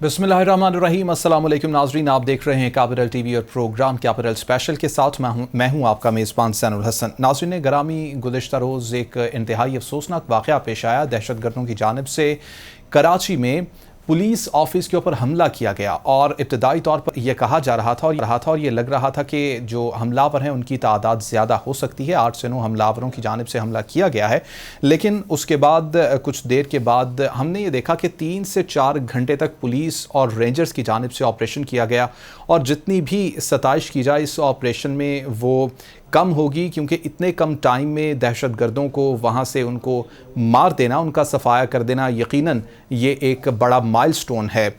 बिस्मिल्लाहिर्रहमानिर्रहीम। अस्सलाम वालेकुम नाज़रीन, आप देख रहे हैं कैपिटल टीवी और प्रोग्राम कैपिटल स्पेशल के साथ मैं हूं आपका मेज़बान सैनुल हसन। नाज़रीन ग्रामी, गुज़िश्ता रोज़ एक इंतहाई अफसोसनाक वाक़या पेश आया। दहशतगर्दों की जानिब से कराची में पुलिस ऑफिस के ऊपर हमला किया गया और इब्तदाई तौर पर यह कहा जा रहा था और ये लग रहा था कि जो हमलावर हैं उनकी तादाद ज़्यादा हो सकती है। 8 से 9 हमलावरों की जानिब से हमला किया गया है, लेकिन उसके बाद कुछ देर के बाद हमने ये देखा कि 3 से 4 घंटे तक पुलिस और रेंजर्स की जानिब से ऑपरेशन किया गया और जितनी भी सताइश की जाए इस ऑपरेशन में वो कम होगी, क्योंकि इतने कम टाइम में दहशतगर्दों को वहाँ से उनको मार देना, उनका सफाया कर देना यकीनन ये एक बड़ा माइलस्टोन है।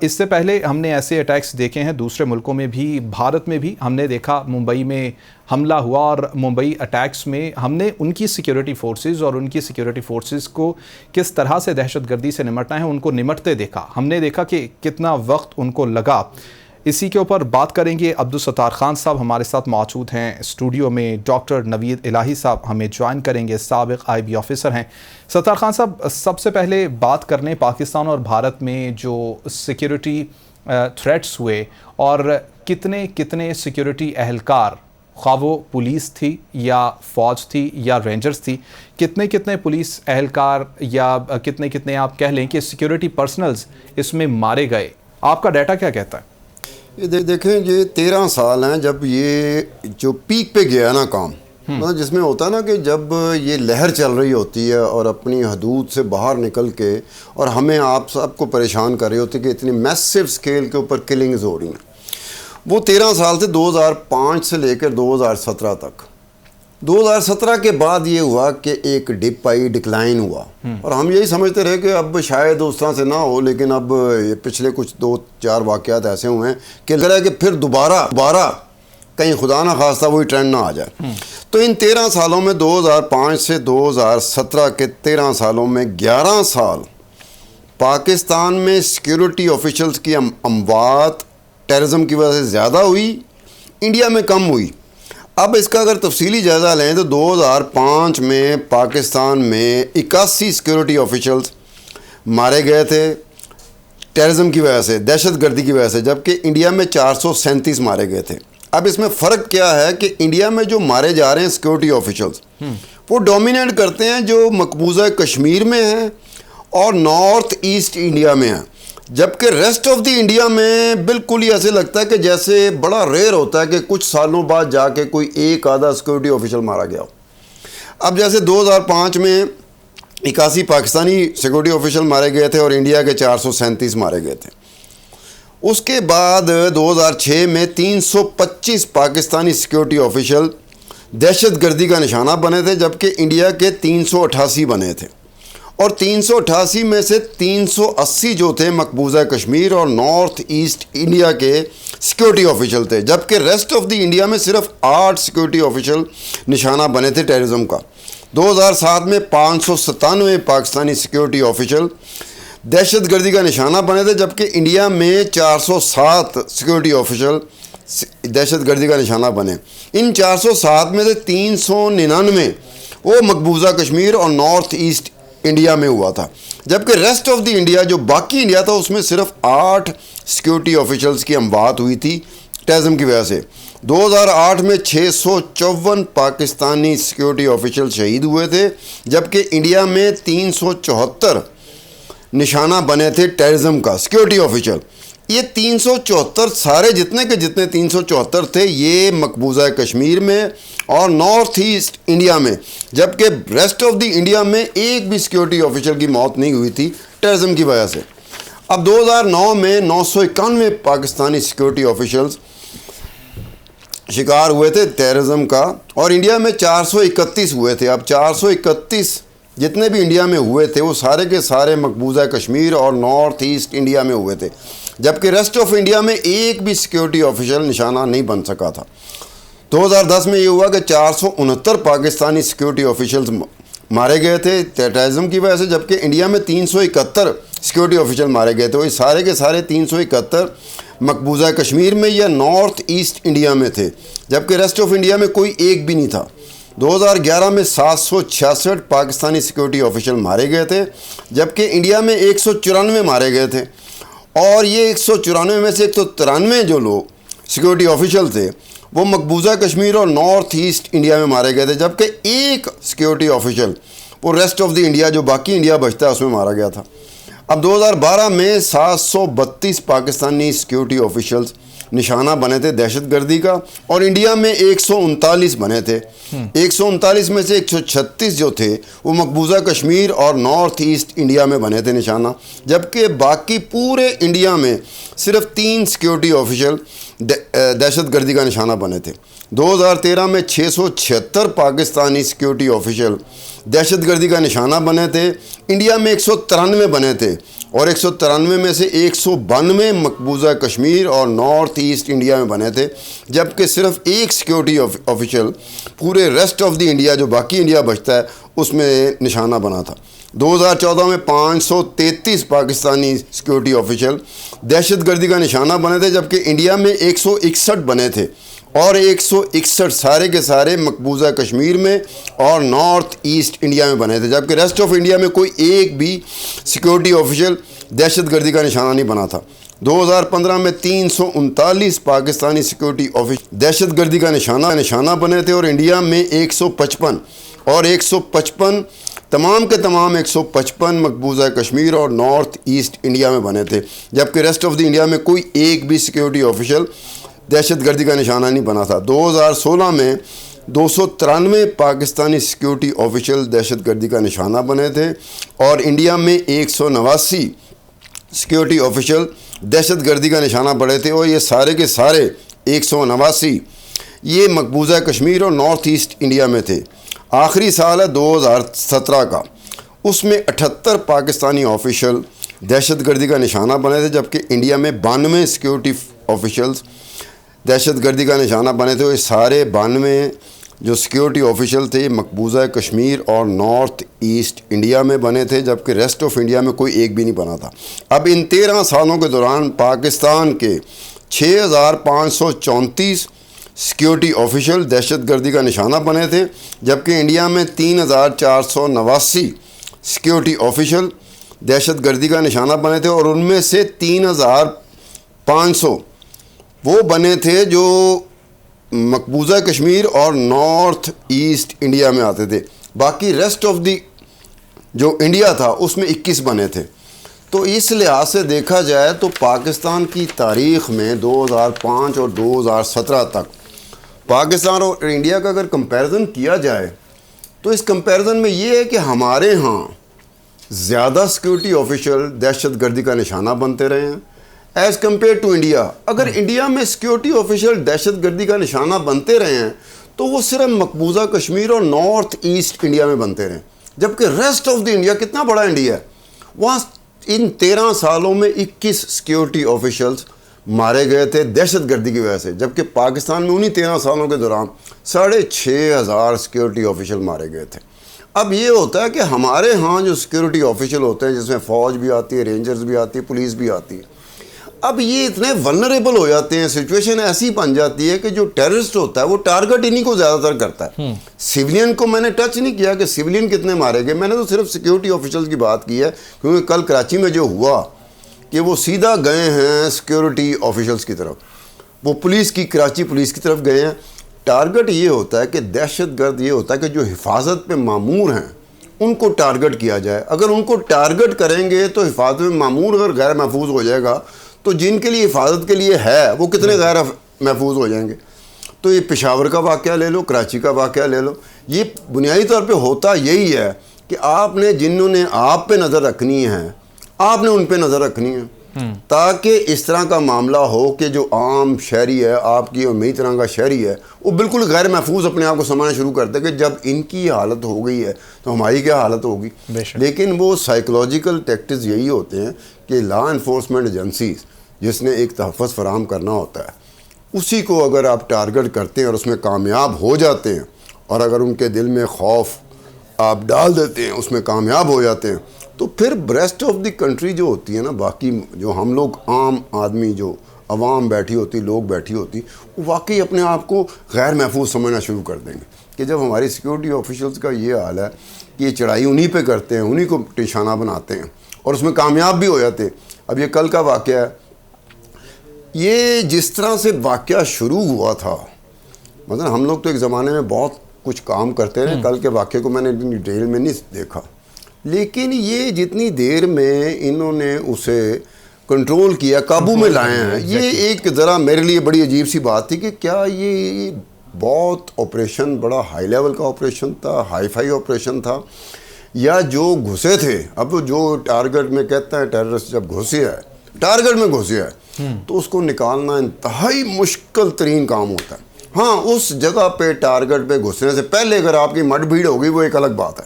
इससे पहले हमने ऐसे अटैक्स देखे हैं दूसरे मुल्कों में भी, भारत में भी हमने देखा। मुंबई में हमला हुआ और मुंबई अटैक्स में हमने उनकी सिक्योरिटी फोर्सेस और उनकी सिक्योरिटी फोर्सेस को किस तरह से दहशतगर्दी से निमटना है उनको निमटते देखा। हमने देखा कि कितना वक्त उनको लगा। इसी के ऊपर बात करेंगे। अब्दुल सत्तार खान साहब हमारे साथ मौजूद हैं स्टूडियो में। डॉक्टर नवीद इलाही साहब हमें ज्वाइन करेंगे, साबिक IB ऑफिसर हैं। सत्तार खान साहब, सबसे पहले बात करने पाकिस्तान और भारत में जो सिक्योरिटी थ्रेट्स हुए और कितने सिक्योरिटी एहलकार, ख्वाह वो पुलिस थी या फ़ौज थी या रेंजर्स थी, कितने पुलिस एहलकार या कितने आप कह लें कि सिक्योरिटी पर्सनल्स इसमें मारे गए, आपका डाटा क्या कहता है? ये देखें, ये 13 साल हैं जब ये जो पीक पे गया ना काम, मतलब जिसमें होता है ना कि जब ये लहर चल रही होती है और अपनी हदूद से बाहर निकल के और हमें आप सबको परेशान कर रही होती है कि इतनी मैसिव स्केल के ऊपर किलिंग्स हो रही हैं। वो 13 साल से 2005 से लेकर 2017 तक। 2017 के बाद ये हुआ कि एक डिप आई, डिक्लाइन हुआ और हम यही समझते रहे कि अब शायद उस तरह से ना हो, लेकिन अब ये पिछले कुछ 2-4 वाक़यात ऐसे हुए हैं कि लग रहा है कि फिर दोबारा कहीं खुदा ना खास्ता वही ट्रेंड ना आ जाए। तो इन 13 सालों में 2005 से 2017 के 13 सालों में 11 साल पाकिस्तान में सिक्योरिटी ऑफिशल्स की अमवात टेररिज्म की वजह से ज़्यादा हुई, इंडिया में कम हुई। अब इसका अगर तफसीली जायज़ा लें तो 2005 में पाकिस्तान में 81 सिक्योरिटी ऑफिशल्स मारे गए थे टेररिज्म की वजह से, दहशतगर्दी की वजह से, जबकि इंडिया में 437 मारे गए थे। अब इसमें फ़र्क क्या है कि इंडिया में जो मारे जा रहे हैं सिक्योरिटी ऑफिशल्स वो डोमिनेट करते हैं जो मकबूजा कश्मीर में हैं और नॉर्थ ईस्ट इंडिया में हैं, जबकि रेस्ट ऑफ द इंडिया में बिल्कुल ही ऐसे लगता है कि जैसे बड़ा रेयर होता है कि कुछ सालों बाद जाके कोई एक आधा सिक्योरिटी ऑफिशियल मारा गया हो। अब जैसे 2005 में 81 पाकिस्तानी सिक्योरिटी ऑफिशियल मारे गए थे और इंडिया के 437 मारे गए थे। उसके बाद 2006 में 325 पाकिस्तानी सिक्योरिटी ऑफिशियल दहशतगर्दी का निशाना बने थे, जबकि इंडिया के 388 बने थे और 388 में से 380 जो थे मकबूजा कश्मीर और नॉर्थ ईस्ट इंडिया के सिक्योरिटी ऑफिशियल थे, जबकि रेस्ट ऑफ द इंडिया में सिर्फ 8 सिक्योरिटी ऑफिशियल निशाना बने थे टेररिज्म का। 2007 में 597 पाकिस्तानी सिक्योरिटी ऑफिशियल दहशतगर्दी का निशाना बने थे, जबकि इंडिया में 407 सिक्योरिटी ऑफिशियल दहशतगर्दी का निशाना बने। इन 407 में से 399 वो मकबूजा कश्मीर और नॉर्थ ईस्ट इंडिया में हुआ था, जबकि रेस्ट ऑफ द इंडिया जो बाकी इंडिया था उसमें सिर्फ 8 सिक्योरिटी ऑफिशल्स की अमवात हुई थी टेररिज्म की वजह से। 2008 में 654 पाकिस्तानी सिक्योरिटी ऑफिशियल शहीद हुए थे, जबकि इंडिया में 374 निशाना बने थे टेररिज्म का सिक्योरिटी ऑफिशियल। ये 374 सारे जितने के जितने 374 थे ये मकबूजा कश्मीर में और नॉर्थ ईस्ट इंडिया में, जबकि रेस्ट ऑफ द इंडिया में एक भी सिक्योरिटी ऑफिशियल की मौत नहीं हुई थी टेररिज्म की वजह से। अब 2009 में 991 पाकिस्तानी सिक्योरिटी ऑफिशियल्स शिकार हुए थे टेररिज्म का और इंडिया में 431 हुए थे। अब 431 जितने भी इंडिया में हुए थे वो सारे के सारे मकबूजा कश्मीर और नॉर्थ ईस्ट इंडिया में हुए थे, जबकि रेस्ट ऑफ इंडिया में एक भी सिक्योरिटी ऑफिशियल निशाना नहीं बन सका था। 2010 में ये हुआ कि 469 पाकिस्तानी सिक्योरिटी ऑफिशियल्स मारे गए थे टेररिज्म की वजह से, जबकि इंडिया में 371 सिक्योरिटी ऑफिशियल मारे गए थे। वो सारे के सारे 371 मकबूजा कश्मीर में या नॉर्थ ईस्ट इंडिया में थे, जबकि रेस्ट ऑफ इंडिया में कोई एक भी नहीं था। 2011 में 766 पाकिस्तानी सिक्योरिटी ऑफिशियल मारे गए थे, जबकि इंडिया में 194 मारे गए थे। और ये 194 में से 193 जो लोग सिक्योरिटी ऑफिशियल थे वो मकबूजा कश्मीर और नॉर्थ ईस्ट इंडिया में मारे गए थे, जबकि एक सिक्योरिटी ऑफिशियल वो रेस्ट ऑफ द इंडिया, जो बाकी इंडिया बचता है, उसमें मारा गया था। अब 2012 में 732 पाकिस्तानी सिक्योरिटी ऑफिशियल्स निशाना बने थे दहशतगर्दी का, और इंडिया में 139 बने थे। 139 में से 136 जो थे वो मकबूजा कश्मीर और नॉर्थ ईस्ट इंडिया में बने थे निशाना, जबकि बाकी पूरे इंडिया में सिर्फ 3 सिक्योरिटी ऑफिशियल दहशतगर्दी का निशाना बने थे। 2013 में 676 पाकिस्तानी सिक्योरिटी ऑफिशियल दहशतगर्दी का निशाना बने थे, इंडिया में 193 बने थे, और 193 में से 192 मकबूजा कश्मीर और नॉर्थ ईस्ट इंडिया में बने थे, जबकि सिर्फ एक सिक्योरिटी ऑफिशियल पूरे रेस्ट ऑफ द इंडिया, जो बाकी इंडिया बचता है, उसमें निशाना बना था। 2014 में 533 पाकिस्तानी सिक्योरिटी ऑफिशियल दहशतगर्दी का निशाना बने थे, जबकि इंडिया में 161 बने थे, और 161 सारे के सारे मकबूजा कश्मीर में और नॉर्थ ईस्ट इंडिया में बने थे, जबकि रेस्ट ऑफ इंडिया में कोई एक भी सिक्योरिटी ऑफिशियल दहशतगर्दी का निशाना नहीं बना था। 2015 में 339 पाकिस्तानी सिक्योरिटी ऑफिशियल दहशतगर्दी का निशाना बने थे, और इंडिया में 155, और 155 तमाम के तमाम 155 मकबूजा कश्मीर और नॉर्थ ईस्ट इंडिया में बने थे, जबकि रेस्ट ऑफ द इंडिया में कोई एक भी सिक्योरिटी ऑफिशियल दहशतगर्दी का निशाना नहीं बना था। 2016 में 293 पाकिस्तानी सिक्योरिटी ऑफिशियल दहशतगर्दी का निशाना बने थे, और इंडिया में 189 सिक्योरिटी ऑफिशियल दहशतगर्दी का निशाना बने थे, और ये सारे के सारे 189 ये मकबूजा कश्मीर और नॉर्थ ईस्ट इंडिया में थे। आखिरी साल है 2017 का, उसमें 78 पाकिस्तानी ऑफिशियल दहशतगर्दी का निशाना बने थे, जबकि इंडिया में 92 सिक्योरिटी ऑफिशियल्स दहशतगर्दी का निशाना बने थे। ये सारे 92 जो सिक्योरिटी ऑफिशियल थे मकबूजा कश्मीर और नॉर्थ ईस्ट इंडिया में बने थे, जबकि रेस्ट ऑफ इंडिया में कोई एक भी नहीं बना था। अब इन 13 सालों के दौरान पाकिस्तान के 6534 सिक्योरिटी ऑफिशियल दहशतगर्दी का निशाना बने थे, जबकि इंडिया में 3489 सिक्योरिटी ऑफिशियल दहशतगर्दी का निशाना बने थे, और उनमें से 3500 वो बने थे जो मकबूजा कश्मीर और नॉर्थ ईस्ट इंडिया में आते थे। बाकी रेस्ट ऑफ दी जो इंडिया था उसमें 21 बने थे। तो इस लिहाज से देखा जाए तो पाकिस्तान की तारीख़ में 2005 और 2017 तक पाकिस्तान और इंडिया का अगर कंपैरिजन किया जाए तो इस कंपैरिजन में ये है कि हमारे यहाँ ज़्यादा सिक्योरिटी ऑफिशियल दहशतगर्दी का निशाना बनते रहे हैं एज़ कम्पेयर टू इंडिया। अगर इंडिया में सिक्योरिटी ऑफिशियल दहशतगर्दी का निशाना बनते रहे हैं तो वो सिर्फ मकबूजा कश्मीर और नॉर्थ ईस्ट इंडिया में बनते रहे, जबकि रेस्ट ऑफ द इंडिया कितना बड़ा इंडिया है, वहाँ इन 13 सालों में 21 सिक्योरिटी ऑफिशियल्स मारे गए थे दहशतगर्दी की वजह से, जबकि पाकिस्तान में उन्हीं 13 सालों के दौरान 6500 सिक्योरिटी ऑफिशियल मारे गए थे। अब ये होता है कि हमारे यहाँ जो सिक्योरिटी ऑफिशियल होते हैं, जिसमें फ़ौज भी आती है, रेंजर्स भी आती है, पुलिस भी आती है, अब ये इतने वल्नरेबल हो जाते हैं, सिचुएशन ऐसी बन जाती है कि जो टेररिस्ट होता है वो टारगेट इन्हीं को ज़्यादातर करता है। सिविलियन को मैंने टच नहीं किया कि सिविलियन कितने मारे गए, मैंने तो सिर्फ सिक्योरिटी ऑफिशियल्स की बात की है, क्योंकि कल कराची में जो हुआ कि वो सीधा गए हैं सिक्योरिटी ऑफिशियल्स की तरफ, वो पुलिस की, कराची पुलिस की तरफ गए हैं। टारगेट ये होता है कि दहशतगर्द ये होता है कि जो हिफाजत पे मामूर हैं उनको टारगेट किया जाए। अगर उनको टारगेट करेंगे तो हिफाजत में मामूर अगर गैर महफूज हो जाएगा तो जिनके लिए हिफाजत के लिए है वो कितने गैर महफूज हो जाएंगे। तो ये पेशावर का वाक़या ले लो, कराची का वाक़या ले लो, ये बुनियादी तौर पे होता यही है कि आपने जिन्होंने आप पे नज़र रखनी है आपने उन पे नज़र रखनी है, ताकि इस तरह का मामला हो कि जो आम शहरी है, आपकी और मेरी तरह का शहरी है, वो बिल्कुल गैर महफूज अपने आप को समझना शुरू करते हैं कि जब इनकी हालत हो गई है तो हमारी क्या हालत होगी। लेकिन वो साइकोलॉजिकल टैक्टिक्स यही होते हैं कि लॉ इन्फोर्समेंट एजेंसीज जिसने एक तहफ़्फ़ुज़ फराहम करना होता है, उसी को अगर आप टारगेट करते हैं और उसमें कामयाब हो जाते हैं, और अगर उनके दिल में खौफ आप डाल देते हैं, उसमें कामयाब हो जाते हैं, तो फिर रेस्ट ऑफ द कंट्री जो होती है ना, बाकी जो हम लोग आम आदमी जो आवाम बैठी होती, लोग बैठी होती, वो वाकई अपने आप को गैर महफूज समझना शुरू कर देंगे कि जब हमारी सिक्योरिटी ऑफिशियल्स का ये हाल है कि ये चढ़ाई उन्हीं पे करते हैं, उन्हीं को निशाना बनाते हैं और उसमें कामयाब भी हो जाते हैं। अब ये कल का वाक़या है, ये जिस तरह से वाक़या शुरू हुआ था, मतलब हम लोग तो एक ज़माने में बहुत कुछ काम करते रहे, कल के वाक़े को मैंने इतनी डिटेल में नहीं देखा, लेकिन ये जितनी देर में इन्होंने उसे कंट्रोल किया, काबू में लाए हैं, ये एक ज़रा मेरे लिए बड़ी अजीब सी बात थी कि क्या ये बहुत ऑपरेशन बड़ा हाई लेवल का ऑपरेशन था, हाई फाई ऑपरेशन था, या जो घुसे थे, अब जो टारगेट में कहते हैं टेररिस्ट जब घुसे है, टारगेट में घुसे है तो उसको निकालना इंतहाई मुश्किल तरीन काम होता है। हाँ, उस जगह पे टारगेट पे घुसने से पहले अगर आपकी मड भीड़ होगी वो एक अलग बात है,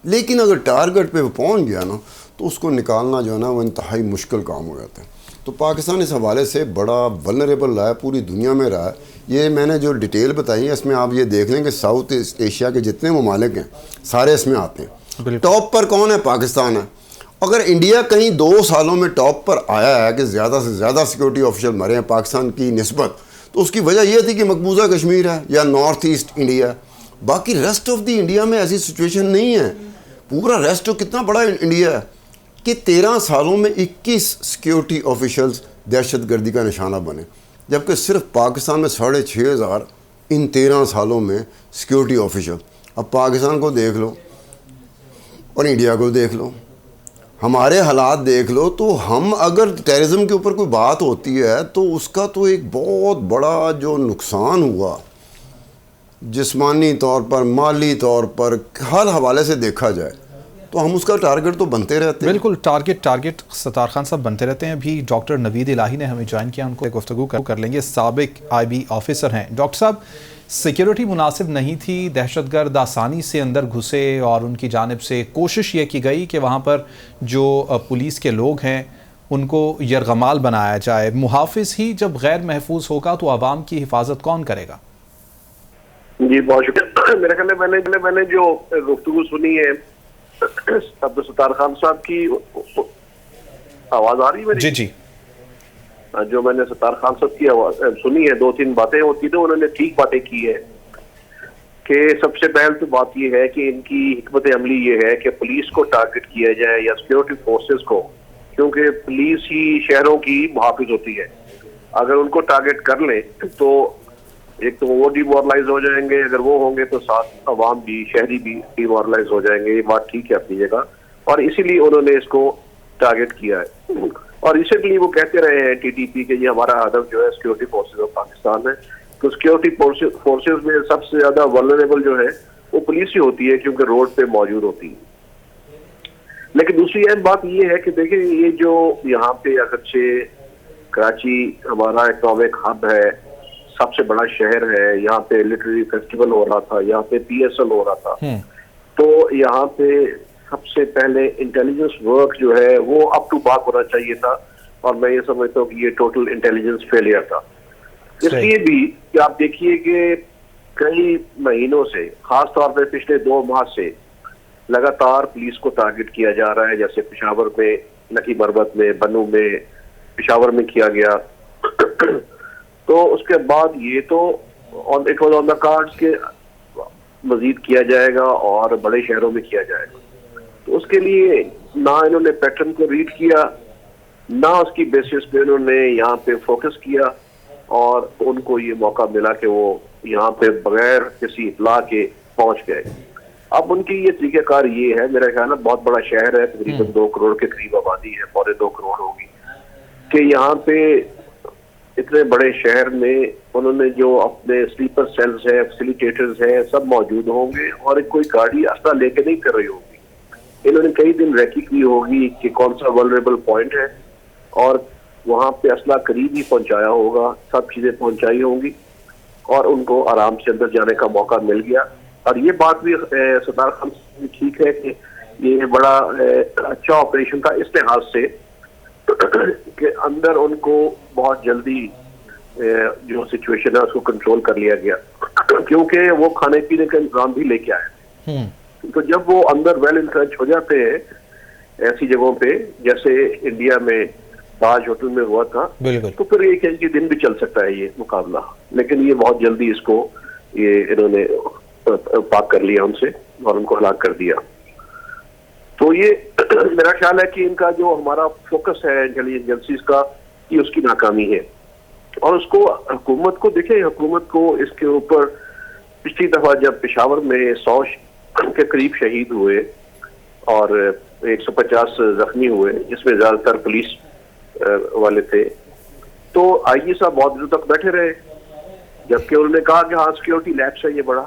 लेकिन अगर टारगेट पे वो पहुंच गया ना तो उसको निकालना जो है ना वो इंतहाई मुश्किल काम हो जाता है। तो पाकिस्तान इस हवाले से बड़ा वल्नरेबल रहा है, पूरी दुनिया में रहा है। ये मैंने जो डिटेल बताई है इसमें आप ये देख लें कि साउथ ईस्ट एशिया के जितने ममालिक हैं सारे इसमें आते हैं। टॉप पर कौन है? पाकिस्तान है। अगर इंडिया कहीं 2 सालों में टॉप पर आया है कि ज़्यादा से ज़्यादा सिक्योरिटी ऑफिसर मरे हैं पाकिस्तान की निस्बत, तो उसकी वजह यह थी कि मकबूजा कश्मीर है या नॉर्थ ईस्ट इंडिया। बाकी रेस्ट ऑफ द इंडिया में ऐसी सिचुएशन नहीं है। पूरा रेस्ट ऑफ कितना बड़ा इंडिया है कि 13 सालों में 21 सिक्योरिटी ऑफिशल्स दहशतगर्दी का निशाना बने, जबकि सिर्फ पाकिस्तान में 6,500 इन 13 सालों में सिक्योरिटी ऑफिशल। अब पाकिस्तान को देख लो और इंडिया को देख लो, हमारे हालात देख लो, तो हम अगर टेररिज्म के ऊपर कोई बात होती है तो उसका तो एक बहुत बड़ा जो नुकसान हुआ जिस्मानी तौर पर, माली तौर पर, हर हवाले से देखा जाए तो हम उसका टारगेट तो बनते रहते हैं। बिल्कुल, टारगेट सत्तार खान साहब बनते रहते हैं। अभी डॉक्टर नवीद इलाही ने हमें ज्वाइन किया, उनको गुफ्तगू कर लेंगे। साबिक IB ऑफिसर हैं। डॉक्टर साहब, सिक्योरिटी मुनासिब नहीं थी, दहशतगर्द आसानी से अंदर घुसे और उनकी जानिब से कोशिश ये की गई कि वहाँ पर जो पुलिस के लोग हैं उनको यरगमाल बनाया जाए। मुहाफिज ही जब गैर महफूज होगा तो आवाम की हिफाजत कौन करेगा? जी बहुत शुक्रिया। मेरे ख्याल में मैंने जो गुफ्तगू सुनी है अब्दुल सत्तार खान साहब की, आवाज आ रही है मेरी? जी जी। जो मैंने सत्तार खान साहब की आवाज सुनी है, 2-3 बातें होती तो उन्होंने ठीक बातें की है कि सबसे पहले तो बात ये है कि इनकी हिकमत अमली ये है कि पुलिस को टारगेट किया जाए या सिक्योरिटी फोर्सेस को, क्योंकि पुलिस ही शहरों की मुहाफिज होती है। अगर उनको टारगेट कर ले तो एक तो वो डिमोरलाइज हो जाएंगे, अगर वो होंगे तो साथ अवाम भी, शहरी भी डिमोरलाइज हो जाएंगे। ये बात ठीक है अपनी जगह, और इसीलिए उन्होंने इसको टारगेट किया है। और इसीलिए वो कहते रहे हैं TTP के ये हमारा हदफ जो है सिक्योरिटी फोर्सेज ऑफ पाकिस्तान है। तो सिक्योरिटी फोर्सेज में सबसे ज्यादा वल्नरेबल जो है वो पुलिस ही होती है, क्योंकि रोड पे मौजूद होती है। लेकिन दूसरी अहम बात ये है कि देखिए, ये जो यहाँ पे अगरचे कराची हमारा इकोनॉमिक हब है, सबसे बड़ा शहर है, यहाँ पे लिटरेरी फेस्टिवल हो रहा था, यहाँ पे PSL हो रहा था, तो यहाँ पे सबसे पहले इंटेलिजेंस वर्क जो है वो अप टू मार्क होना चाहिए था, और मैं ये समझता हूँ कि ये टोटल इंटेलिजेंस फेलियर था। इसलिए भी कि आप देखिए कि कई महीनों से, खास तौर पे पिछले 2 माह से लगातार पुलिस को टारगेट किया जा रहा है। जैसे पेशावर में, लकी मरबत में, बनू में, पेशावर में किया गया तो उसके बाद ये तो it was on the cards के मजीद किया जाएगा और बड़े शहरों में किया जाएगा। तो उसके लिए ना इन्होंने पैटर्न को रीड किया, ना उसकी बेसिस पे उन्होंने यहाँ पे फोकस किया, और उनको ये मौका मिला कि वो यहाँ पे बगैर किसी इतला के पहुंच गए। अब उनकी ये तरीक़ाकार ये है, मेरा ख्याल है बहुत बड़ा शहर है, तकरीबन 2 करोड़ के करीब आबादी है, 2.25 करोड़ होगी, कि यहाँ पे इतने बड़े शहर में उन्होंने जो अपने स्लीपर सेल्स है, फैसिलिटेटर्स है, सब मौजूद होंगे, और कोई गाड़ी असला लेके नहीं कर रही होगी। इन्होंने कई दिन रैकी की होगी कि कौन सा वल्नरेबल पॉइंट है, और वहाँ पे असला करीब ही पहुँचाया होगा, सब चीज़ें पहुँचाई होंगी, और उनको आराम से अंदर जाने का मौका मिल गया। और ये बात भी सत्तार खान ठीक है कि ये बड़ा अच्छा ऑपरेशन था इस लिहाज से कि अंदर उनको बहुत जल्दी जो सिचुएशन है उसको कंट्रोल कर लिया गया, क्योंकि वो खाने पीने का इंतजाम भी लेके आए। तो जब वो अंदर वेल इंट्रेंच हो जाते हैं ऐसी जगहों पे, जैसे इंडिया में ताज होटल में हुआ था, बिल्कुल। तो फिर एक एक दिन भी चल सकता है ये मुकाबला, लेकिन ये बहुत जल्दी इसको ये इन्होंने पाक कर लिया उनसे और उनको हलाक कर दिया। तो ये मेरा ख्याल है कि इनका जो हमारा फोकस है इंटेलिजेंस एजेंसीज का, ये उसकी नाकामी है। और उसको हुकूमत को देखें, हुकूमत को इसके ऊपर पिछली दफा जब पेशावर में 100 के करीब शहीद हुए और 150 जख्मी हुए, जिसमें ज्यादातर पुलिस वाले थे, तो आईजी साहब बहुत दिनों तक बैठे रहे, जबकि उन्होंने कहा कि हाँ सिक्योरिटी लैब्स है ये बड़ा।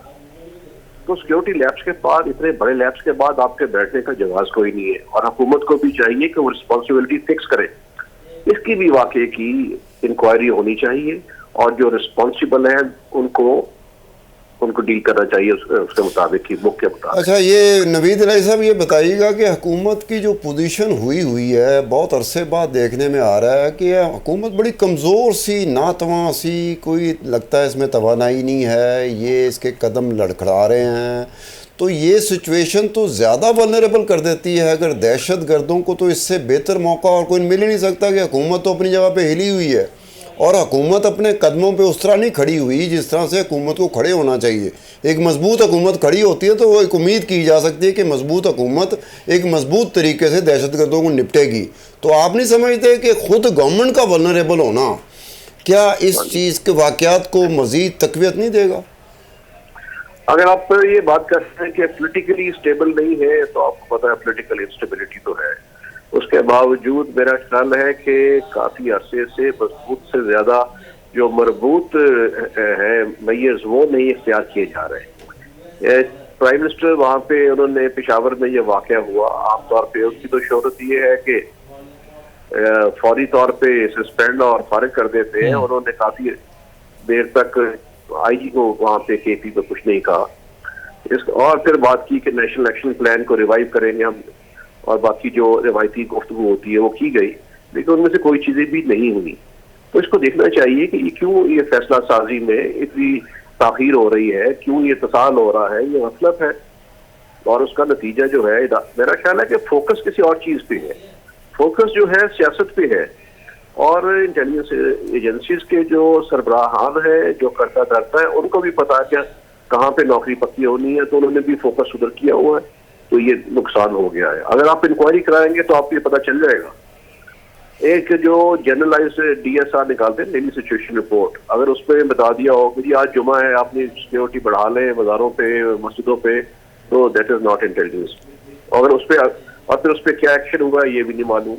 तो सिक्योरिटी लैब्स के बाद, इतने बड़े लैब्स के बाद आपके बैठने का जवाब कोई नहीं है। और हुकूमत को भी चाहिए कि वो रिस्पॉन्सिबिलिटी फिक्स करे, इसकी भी वाकई की इंक्वायरी होनी चाहिए और जो रिस्पॉन्सिबल है उनको डील करना चाहिए उसके मुताबिक ही, बुक के मुताबिक। अच्छा, ये नवीद इलाही साहब ये बताइएगा कि हुकूमत की जो पोजीशन हुई है, बहुत अरसे बाद देखने में आ रहा है कि हुकूमत बड़ी कमज़ोर सी, नातवां सी, कोई लगता है इसमें तवानाई नहीं है, ये इसके कदम लड़खड़ा रहे हैं। तो ये सिचुएशन तो ज़्यादा वल्नरेबल कर देती है। अगर दहशत गर्दों को तो इससे बेहतर मौका और कोई मिल ही नहीं सकता कि हुकूमत तो अपनी जगह पे हिली हुई है और हुकूमत अपने कदमों पे उस तरह नहीं खड़ी हुई जिस तरह से हुकूमत को खड़े होना चाहिए। एक मजबूत हुकूमत खड़ी होती है तो वो एक उम्मीद की जा सकती है कि मजबूत हुकूमत एक मजबूत तरीके से दहशतगर्दों को निपटेगी। तो आप नहीं समझते कि खुद गवर्नमेंट का वल्नरेबल होना क्या इस चीज़ के वाक़यात को मज़ीद तक़वियत नहीं देगा? अगर आप ये बात करते हैं कि पॉलिटिकली स्टेबल नहीं है, तो आपको पता है पॉलिटिकल इंस्टेबिलिटी तो है। उसके बावजूद मेरा ख्याल है कि काफी अरसे से मजबूत से ज्यादा जो मरबूत है मेयर्स वो नहीं इख्तियार किए जा रहे। प्राइम मिनिस्टर वहाँ पे उन्होंने पेशावर में ये वाक़या हुआ, आमतौर पे उसकी तो शोहरत ये है कि फौरी तौर पे सस्पेंड और फारिग कर देते हैं। उन्होंने काफी देर तक आईजी को वहाँ पे केपी पे कुछ नहीं कहा और फिर बात की कि नेशनल एक्शन प्लान को रिवाइव करेंगे हम, और बाकी जो रिवायती गुफ्तगू होती है वो की गई, लेकिन उनमें से कोई चीजें भी नहीं हुई। तो इसको देखना चाहिए कि क्यों ये फैसला साजी में इतनी ताखीर हो रही है, क्यों ये तसाल हो रहा है, ये मतलब है। और उसका नतीजा जो है, मेरा ख्याल है कि फोकस किसी और चीज पे है, फोकस जो है सियासत पे है। और इंटेलिजेंस एजेंसीज के जो सरबराहान है, जो करता धरता है, उनको भी पता है क्या कहाँ पे नौकरी पक्की होनी है, तो उन्होंने भी फोकस उधर किया हुआ है, तो ये नुकसान हो गया है। अगर आप इंक्वायरी कराएंगे तो आपको ये पता चल जाएगा। एक जो जनरलाइज्ड DSR निकालते हैं, डेली सिचुएशन रिपोर्ट, अगर उस पर बता दिया हो कि आज जुमा है, आपने सिक्योरिटी बढ़ा लें बाजारों पे, मस्जिदों पे, तो दैट इज नॉट इंटेलिजेंस। अगर उस पर और फिर उस पर क्या एक्शन हुआ ये भी नहीं मालूम।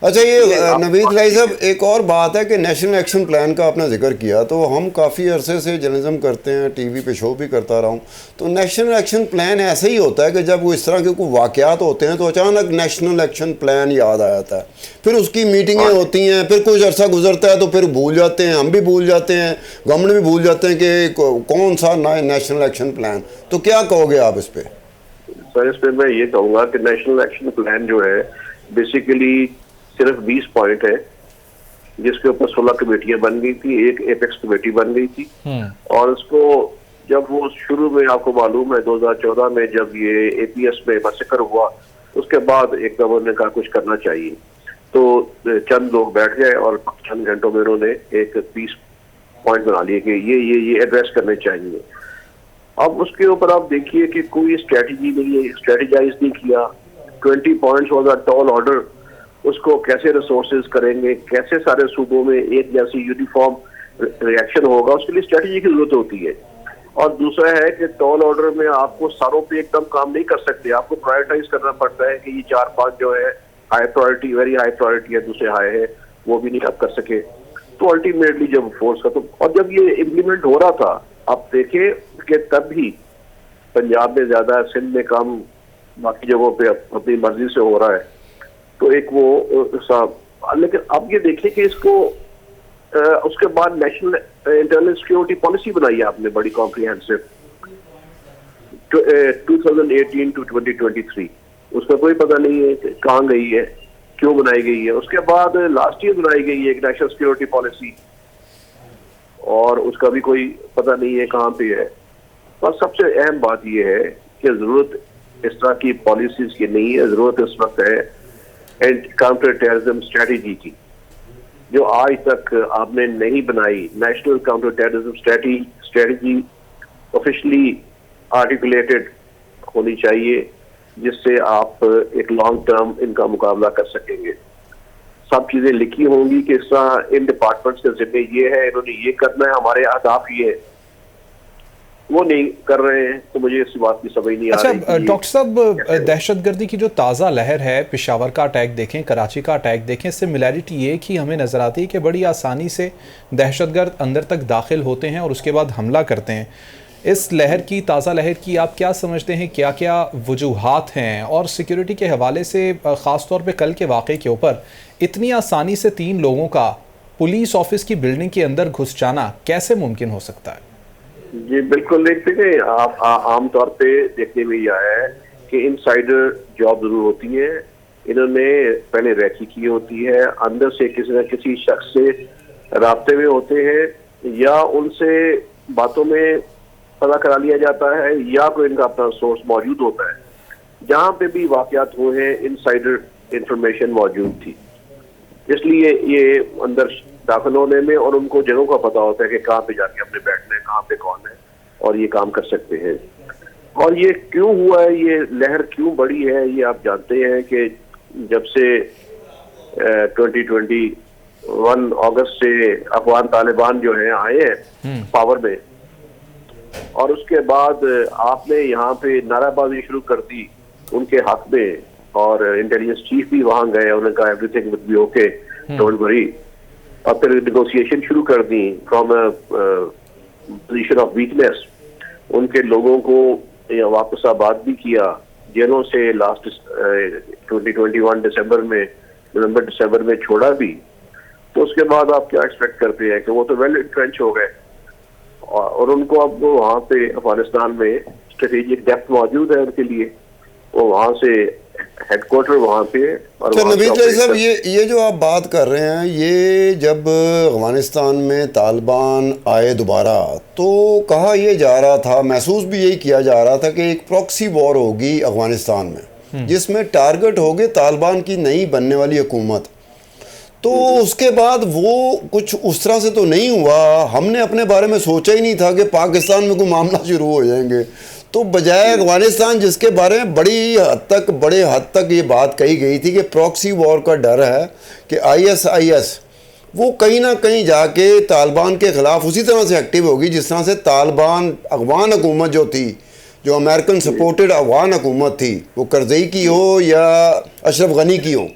अच्छा, ये नवीद इलाही साहब, एक और बात है कि नेशनल एक्शन प्लान का आपने जिक्र किया, तो हम काफ़ी अरसे से जर्नलिज्म करते हैं, टीवी पे शो भी करता रहा हूँ, तो नेशनल एक्शन प्लान ऐसा ही होता है कि जब वो इस तरह के कोई वाक़यात होते हैं तो अचानक नेशनल एक्शन प्लान याद आ जाता है, फिर उसकी मीटिंगें होती हैं, फिर कुछ अर्सा गुजरता है तो फिर भूल जाते हैं, हम भी भूल जाते हैं, गवर्नमेंट भी भूल जाते हैं कि कौन सा नेशनल एक्शन प्लान। तो क्या कहोगे आप इस पर? सर, इस पर मैं ये कहूँगा कि नेशनल एक्शन प्लान जो है बेसिकली सिर्फ 20 पॉइंट है, जिसके ऊपर 16 कमेटियां बन गई थी, एक एपेक्स कमेटी बन गई थी। और उसको जब वो शुरू में, आपको मालूम है 2014 में जब ये APS में मसकर हुआ, उसके बाद एक गवर्नर ने कहा कुछ करना चाहिए, तो चंद लोग बैठ गए और चंद घंटों में उन्होंने एक 20 पॉइंट बना लिए कि ये एड्रेस करने चाहिए। अब उसके ऊपर आप देखिए कि कोई स्ट्रेटेजी नहीं है, स्ट्रेटेजाइज नहीं किया। 20 points was a tall order, उसको कैसे रिसोर्सेज करेंगे, कैसे सारे सूबों में एक जैसी यूनिफॉर्म रिएक्शन होगा, उसके लिए स्ट्रेटजी की जरूरत होती है। और दूसरा है कि टॉल ऑर्डर में आपको सारों पे एकदम काम नहीं कर सकते, आपको प्रायोरिटाइज करना पड़ता है कि ये 4-5 जो है high priority, very high priority है, दूसरे हाई है, वो भी नहीं आप कर सके। तो अल्टीमेटली जब फोर्स का तो, और जब ये इम्प्लीमेंट हो रहा था, आप देखे कि तब भी पंजाब में ज्यादा, सिंध में कम, बाकी जगहों पे अपनी मर्जी से हो रहा है, तो एक वो लेकिन अब ये देखिए कि इसको उसके बाद नेशनल इंटरनल सिक्योरिटी पॉलिसी बनाई है आपने, बड़ी कॉम्प्रिहेंसिव, 2018 to 2023। उसका कोई पता नहीं है कि कहाँ गई है, क्यों बनाई गई है। उसके बाद लास्ट ईयर बनाई गई है एक नेशनल सिक्योरिटी पॉलिसी, और उसका भी कोई पता नहीं है कहाँ पे है। और सबसे अहम बात यह है कि जरूरत इस तरह की पॉलिसीज की नहीं है, जरूरत इस वक्त है एंड काउंटर टेररिज्म स्ट्रेटेजी की, जो आज तक आपने नहीं बनाई। National counter terrorism strategy officially articulated होनी चाहिए, जिससे आप एक लॉन्ग टर्म इनका मुकाबला कर सकेंगे। सब चीजें लिखी होंगी कि इस तरह इन डिपार्टमेंट्स के जिम्मे ये है, इन्होंने ये करना है, हमारे अहदाफ ये है, वो नहीं कर रहे हैं। तो मुझे इस बात की समझ नहीं आ रही। अच्छा डॉक्टर साहब, दहशतगर्दी की जो ताज़ा लहर है, पेशावर का अटैक देखें, कराची का अटैक देखें, सिमिलैरिटी ये कि हमें नज़र आती है कि बड़ी आसानी से दहशतगर्द अंदर तक दाखिल होते हैं और उसके बाद हमला करते हैं। इस लहर की, ताज़ा लहर की आप क्या समझते हैं, क्या क्या वजूहात हैं? और सिक्योरिटी के हवाले से ख़ास तौर पे कल के वाक़े के ऊपर इतनी आसानी से 3 लोगों का पुलिस ऑफिस की बिल्डिंग के अंदर घुस जाना कैसे मुमकिन हो सकता है? जी बिल्कुल, देखते हैं आप आमतौर पे देखने में यह है कि इनसाइडर जॉब जरूर होती है। इन्होंने पहले रैकी की होती है, अंदर से किसी न किसी शख्स से राब्ते में होते हैं, या उनसे बातों में पता करा लिया जाता है, या कोई इनका अपना सोर्स मौजूद होता है। जहां पे भी वाकयात हुए हैं, इनसाइडर इंफॉर्मेशन मौजूद थी, इसलिए ये अंदर दाखिल होने में और उनको जगहों का पता होता है कि कहाँ पे जाके अपने बैठना है, कहाँ पे कौन है, और ये काम कर सकते हैं। और ये क्यों हुआ है, ये लहर क्यों बढ़ी है, ये आप जानते हैं कि जब से 2021 अगस्त से अफगान तालिबान जो है आए हैं पावर में, और उसके बाद आपने यहाँ पे नाराबाजी शुरू कर दी उनके हक में, और इंटेलिजेंस चीफ भी वहां गए, उन्होंने कहा everything will be okay, don't worry, और फिर नेगोशिएशन शुरू कर दी फ्रॉम पोजीशन ऑफ वीकनेस। उनके लोगों को वापस आबाद भी किया जेलों से, लास्ट 2021 नवंबर दिसंबर में छोड़ा भी। तो उसके बाद आप क्या एक्सपेक्ट करते हैं कि वो तो वेल इंट्रेंच हो गए, और उनको अब वहाँ पे अफगानिस्तान में स्ट्रेटेजिक डेप्थ मौजूद है उनके लिए, वो वहाँ से हेडक्वार्टर वहाँ पे। और नबील भाई साहब, ये जो आप बात कर रहे हैं, ये जब अफगानिस्तान में तालिबान आए दोबारा, तो कहा यह जा रहा था, महसूस भी यही किया जा रहा था कि एक प्रॉक्सी वॉर होगी अफगानिस्तान में, जिसमें टारगेट होगी तालिबान की नई बनने वाली हुकूमत। तो उसके बाद वो कुछ उस तरह से तो नहीं हुआ। हमने अपने बारे में सोचा ही नहीं था कि पाकिस्तान में कोई मामला शुरू हो जाएंगे। तो बजाय अफगानिस्तान, जिसके बारे में बड़े हद तक ये बात कही गई थी कि प्रॉक्सी वॉर का डर है कि ISIS वो कहीं ना कहीं जाके तालिबान के ख़िलाफ़ उसी तरह से एक्टिव होगी जिस तरह से तालिबान अफगान हुकूमत जो थी, जो अमेरिकन सपोर्टेड अफगान हुकूमत थी, वो करज़ई की हो या अशरफ गनी की हो,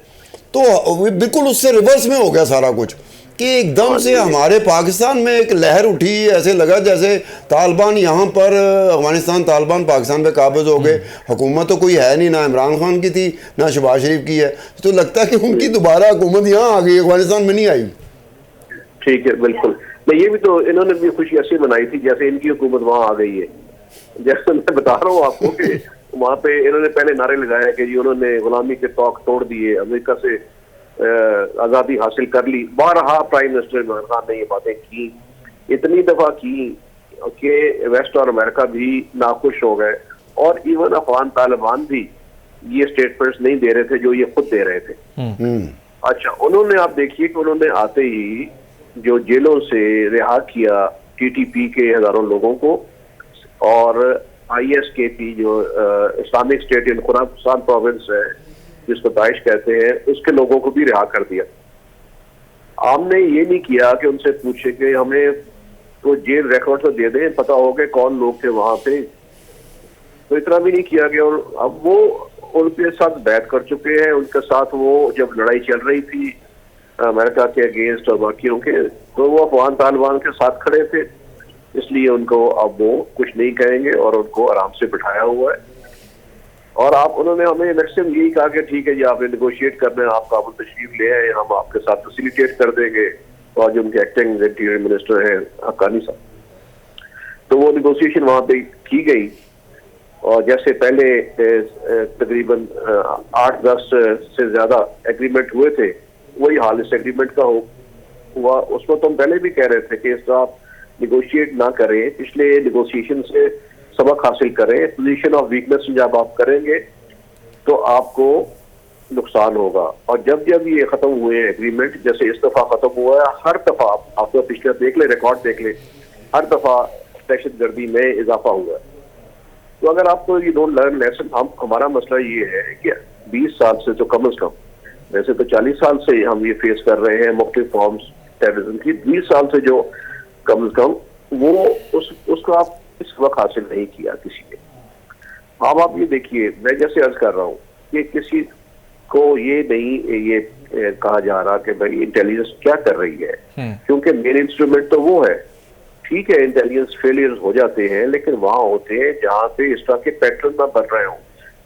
तो बिल्कुल उससे रिवर्स में हो गया सारा कुछ, कि एकदम से हमारे पाकिस्तान में एक लहर उठी। ऐसे लगा जैसे तालिबान यहाँ पर, अफगानिस्तान तालिबान पाकिस्तान पे काबिज हो गए। हुकूमत तो कोई है नहीं, ना इमरान खान की थी ना शहबाज शरीफ की है, तो लगता है कि उनकी दोबारा हुकूमत यहाँ आ गई, अफगानिस्तान में नहीं आई। ठीक है, बिल्कुल। मैं ये भी तो इन्होंने भी खुशी ऐसी मनाई थी जैसे इनकी हुकूमत वहाँ आ गई है। जैसे मैं बता रहा हूँ आपको कि वहाँ पे इन्होंने पहले नारे लगाया कि जी उन्होंने गुलामी के तौक तोड़ दिए, अमेरिका से आज़ादी हासिल कर ली। बारहा प्राइम मिनिस्टर इमरान खान ने ये बातें की, इतनी दफ़ा की कि वेस्ट और अमेरिका भी नाखुश हो गए, और इवन अफगान तालिबान भी ये स्टेटमेंट्स नहीं दे रहे थे जो ये खुद दे रहे थे। अच्छा, उन्होंने, आप देखिए कि उन्होंने आते ही जो जेलों से रिहा किया TTP के हज़ारों लोगों को, और ISKP जो Islamic state in Khorasan province है जिसको दाइश कहते हैं, उसके लोगों को भी रिहा कर दिया। हमने ये नहीं किया कि उनसे पूछे कि हमें तो जेल रिकॉर्ड तो दे दें, पता हो कि कौन लोग थे वहां पे, तो इतना भी नहीं किया गया। और अब वो उनके साथ बैठ कर चुके हैं, उनके साथ वो जब लड़ाई चल रही थी अमेरिका के अगेंस्ट और बाकियों के, तो वो अफगान तालिबान के साथ खड़े थे, इसलिए उनको अब वो कुछ नहीं कहेंगे और उनको आराम से बिठाया हुआ है। और उन्होंने हमें मैक्सिमम यही कहा कि ठीक है जी, आपने नेगोशिएट करना है, आप काबुल तशरीफ ले आए, हम आपके साथ फैसिलिटेट कर देंगे। और जो उनके एक्टिंग इंटीरियर मिनिस्टर है हक्कानी साहब, तो वो नेगोशिएशन वहाँ पे की गई, और जैसे पहले तकरीबन 8-10 से ज़्यादा एग्रीमेंट हुए थे, वही हाल इस एग्रीमेंट का हुआ। उसमें तो हम पहले भी कह रहे थे कि इसका आप निगोशिएट ना करें, पिछले निगोशिएशन से सबक हासिल करें। पोजीशन ऑफ वीकनेस जब आप करेंगे तो आपको नुकसान होगा। और जब जब ये खत्म हुए हैं एग्रीमेंट, जैसे इस दफा खत्म हुआ है, हर दफा आप तो पिछले देख ले, रिकॉर्ड देख ले, हर दफा दहशतगर्दी में इजाफा हुआ है। तो अगर आपको ये डोंट लर्न लेसन, हमारा मसला ये है कि 20 साल से, तो कम से कम, वैसे तो 40 साल से हम ये फेस कर रहे हैं मुख्तलिफ फॉर्म्स टेररिज्म की, 20 साल से जो कम से कम वो उसको आप इस वक्त हासिल नहीं किया किसी ने। अब आप ये देखिए, मैं जैसे अर्ज कर रहा हूँ कि किसी को ये नहीं ये कहा जा रहा कि भाई इंटेलिजेंस क्या कर रही है, क्योंकि मेन इंस्ट्रूमेंट तो वो है। ठीक है, इंटेलिजेंस फेलियर्स हो जाते हैं, लेकिन वहां होते हैं जहाँ पे इस तरह के पैटर्न ना बन रहे हों।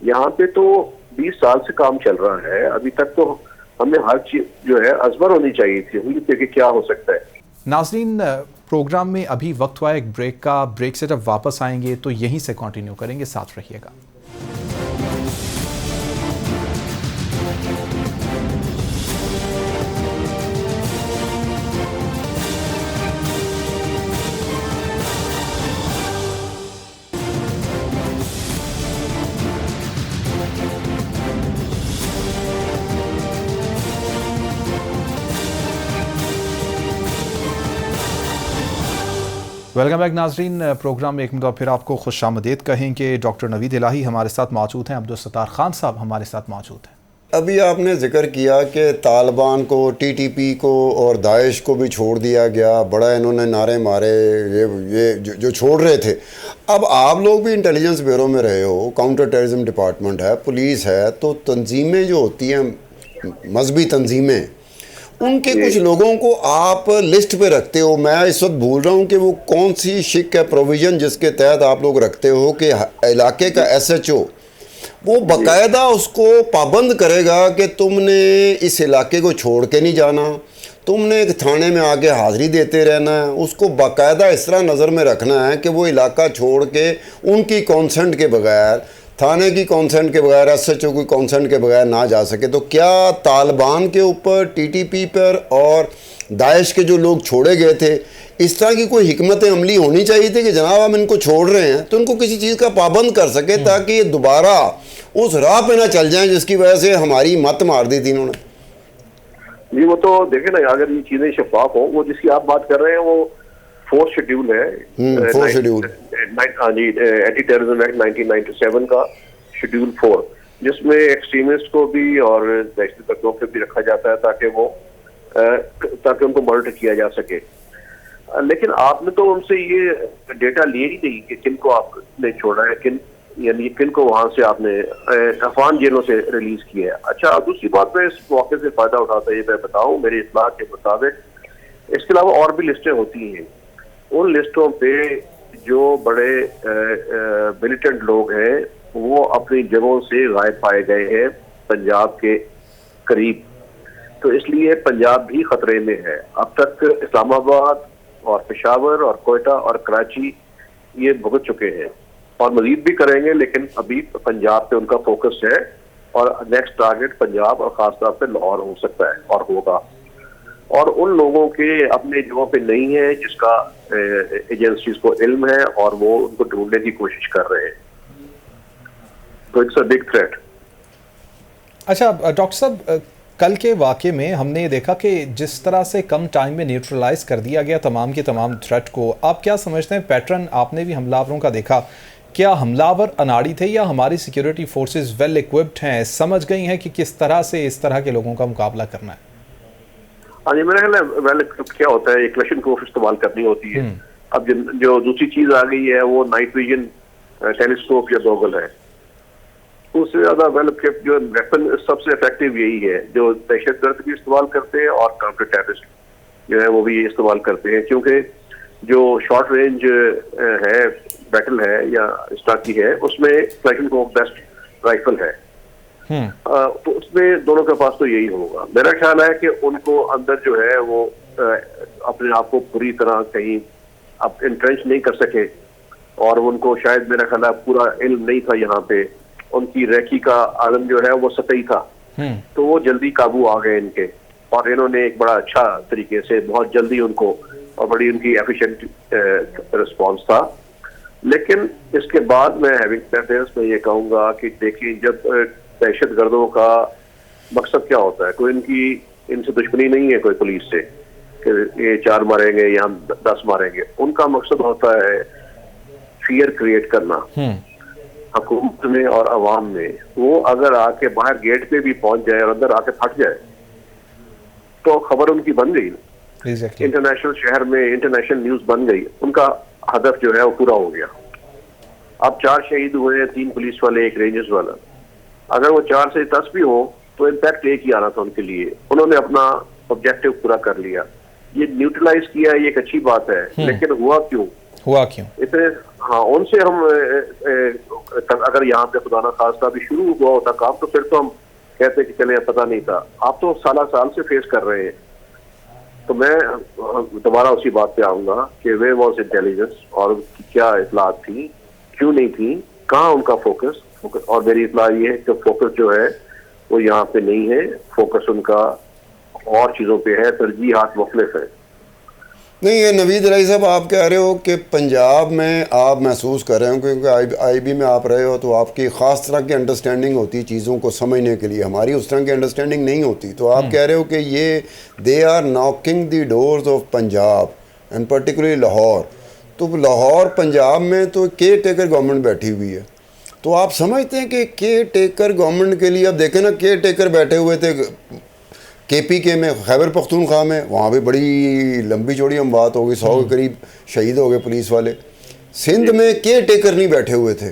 यहाँ पे तो 20 साल से काम चल रहा है, अभी तक तो हमें हर चीज जो है अजबर होनी चाहिए थी, उम्मीद थी कि क्या हो सकता है। नाज़रीन, प्रोग्राम में अभी वक्त हुआ एक ब्रेक का। ब्रेक से जब वापस आएंगे तो यहीं से कंटिन्यू करेंगे, साथ रहिएगा। वेलकम बैक नाजरीन। प्रोग्राम में एक मिनट फिर आपको खुशामदीद कहेंगे। डॉक्टर नवीद इलाही हमारे साथ मौजूद हैं, अब्दुल सत्तार खान साहब हमारे साथ मौजूद हैं। अभी आपने जिक्र किया कि तालिबान को, टीटीपी को और दाइश को भी छोड़ दिया गया, बड़ा इन्होंने नारे मारे, ये जो छोड़ रहे थे। अब आप लोग भी इंटेलिजेंस ब्यूरो में रहे हो, काउंटर टेररिज्म डिपार्टमेंट है, पुलिस है, तो तंजीमें जो होती हैं, मजहबी तंजीमें, उनके कुछ लोगों को आप लिस्ट पे रखते हो। मैं इस वक्त भूल रहा हूँ कि वो कौन सी शिक है प्रोविज़न जिसके तहत आप लोग रखते हो कि इलाके का SHO वो बाकायदा उसको पाबंद करेगा कि तुमने इस इलाके को छोड़ के नहीं जाना, तुमने एक थाने में आके हाज़िरी देते रहना है। उसको बाकायदा इस तरह नज़र में रखना है कि वो इलाका छोड़ के उनकी कॉन्सेंट के बगैर, थाने की कॉन्सेंट के बगैर, SHO की कॉन्सेंट के बगैर ना जा सके। तो क्या तालिबान के ऊपर, TTP पर और दाइश के जो लोग छोड़े गए थे, इस तरह की कोई हिकमत अमली होनी चाहिए थी कि जनाब हम इनको छोड़ रहे हैं तो इनको किसी चीज़ का पाबंद कर सके, ताकि ये दोबारा उस राह पे ना चल जाएं जिसकी वजह से हमारी मत मार दी थी इन्होंने। जी, वो तो देखे ना, अगर ये चीज़ें शफाफ हो, वो जिसकी आप बात कर रहे हैं वो 4th शेड्यूल है, 4th शेड्यूल, हाँ जी, एंटी टेररिज्म एक्ट 1997 का शेड्यूल 4, जिसमें एक्सट्रीमिस्ट को भी और दहशतगर्दों को भी रखा जाता है ताकि उनको मॉनिटर किया जा सके। लेकिन आपने तो उनसे ये डेटा लिए ही नहीं कि किन को आपने छोड़ा है, किन को वहां से आपने अफगान जेलों से रिलीज किया है। अच्छा, दूसरी बात, मैं इस मौके से फायदा उठाता ये मैं बताऊं, मेरे इत्तला के मुताबिक इसके अलावा और भी लिस्टें होती हैं। उन लिस्टों पे जो बड़े मिलिटेंट लोग हैं वो अपनी जगहों से गायब पाए गए हैं पंजाब के करीब, तो इसलिए पंजाब भी खतरे में है। अब तक इस्लामाबाद और पेशावर और कोयटा और कराची ये भुगत चुके हैं और मजीद भी करेंगे, लेकिन अभी पंजाब पे उनका फोकस है और नेक्स्ट टारगेट पंजाब और खासतौर पे लाहौर हो सकता है और होगा। और उन लोगों के अपने जगहों पे नहीं है जिसका एजेंसीज को इल्म है और वो उनको ढूंढने की कोशिश कर रहे हैं, तो इट्स अ बिग थ्रेट। अच्छा डॉक्टर साहब, कल के वाक़े में हमने देखा कि जिस तरह से कम टाइम में न्यूट्रलाइज कर दिया गया तमाम के तमाम थ्रेट को, आप क्या समझते हैं पैटर्न आपने भी हमलावरों का देखा, क्या हमलावर अनाड़ी थे या हमारी सिक्योरिटी फोर्सेस वेल इक्विप्ड हैं, समझ गई हैं कि किस तरह से इस तरह के लोगों का मुकाबला करना है? हाँ जी, मेरा ख्याल है वेल इक्विप्ड क्या होता है, एक क्लैशनकोफ इस्तेमाल करनी होती है। अब जो दूसरी चीज आ गई है वो नाइट विजन टेलीस्कोप या गॉगल है, उससे ज्यादा वेल इक्विप्ड जो वेपन सबसे इफेक्टिव यही है जो दहशतगर्द भी इस्तेमाल करते हैं और काउंटर टेररिस्ट जो है वो भी ये इस्तेमाल करते हैं, क्योंकि जो शॉर्ट रेंज है बैटल है या इस तरह की है उसमें क्लैशनकोफ बेस्ट राइफल है। तो उसमें दोनों के पास तो यही होगा। मेरा ख्याल है कि उनको अंदर जो है वो अपने आप को पूरी तरह कहीं आप इंट्रेंच नहीं कर सके और उनको शायद मेरा ख्याल है पूरा इल्म नहीं था यहाँ पे, उनकी रेकी का आलम जो है वो सतही था, तो वो जल्दी काबू आ गए इनके और इन्होंने एक बड़ा अच्छा तरीके से बहुत जल्दी उनको और बड़ी उनकी एफिशिएंट रिस्पॉन्स था। लेकिन इसके बाद मैं हैविंग सेड दिस मैं ये कहूँगा कि देखिए जब दहशतगर्दों का मकसद क्या होता है? कोई इनसे दुश्मनी नहीं है कोई पुलिस से कि ये 4 मारेंगे या हम 10 मारेंगे। उनका मकसद होता है फियर क्रिएट करना हुकूमत में और अवाम में। वो अगर आके बाहर गेट पे भी पहुंच जाए और अंदर आके फट जाए तो खबर उनकी बन गई, इंटरनेशनल शहर में इंटरनेशनल न्यूज बन गई, उनका हदफ जो है वो पूरा हो गया। अब 4 शहीद हुए हैं, 3 पुलिस वाले, 1 रेंजर्स वाला। अगर वो 4 से 10 भी हो तो इम्पैक्ट एक ही आना था उनके लिए। उन्होंने अपना ऑब्जेक्टिव पूरा कर लिया, ये न्यूट्रलाइज किया, ये एक अच्छी बात है। लेकिन हुआ क्यों इतने? हाँ, उनसे हम अगर यहाँ पे खुदा ना खास्ता भी शुरू हुआ होता काम तो फिर तो हम कहते कि चले पता नहीं था। आप तो साल से फेस कर रहे हैं। तो मैं दोबारा उसी बात पे आऊंगा कि वे वॉज इंटेलिजेंस और क्या इतलात थी, क्यों नहीं थी, कहाँ उनका फोकस। और मेरी इतला ये है कि फोकस जो है वो यहाँ पे नहीं है, फोकस उनका और चीज़ों पे है, तरजीहात मुख्तलिफ है। नहीं, ये नवीद इलाही साहब आप कह रहे हो कि पंजाब में आप महसूस कर रहे हो क्योंकि आईबी में आप रहे हो तो आपकी ख़ास तरह की अंडरस्टैंडिंग होती है चीज़ों को समझने के लिए, हमारी उस तरह की अंडरस्टैंडिंग नहीं होती। तो आप कह रहे हो कि ये they are knocking the doors of Punjab and particularly Lahore. तो लाहौर पंजाब में तो केयर टेकर गवर्नमेंट बैठी हुई है। तो आप समझते हैं कि केयर टेकर गवर्नमेंट के लिए, अब देखें ना, केयर टेकर बैठे हुए थे KPK में, खैबर पख्तूनख्वा में, वहाँ भी बड़ी लंबी चौड़ी हम बात हो गई, 100 के करीब शहीद हो गए पुलिस वाले। सिंध में केयर टेकर नहीं बैठे हुए थे,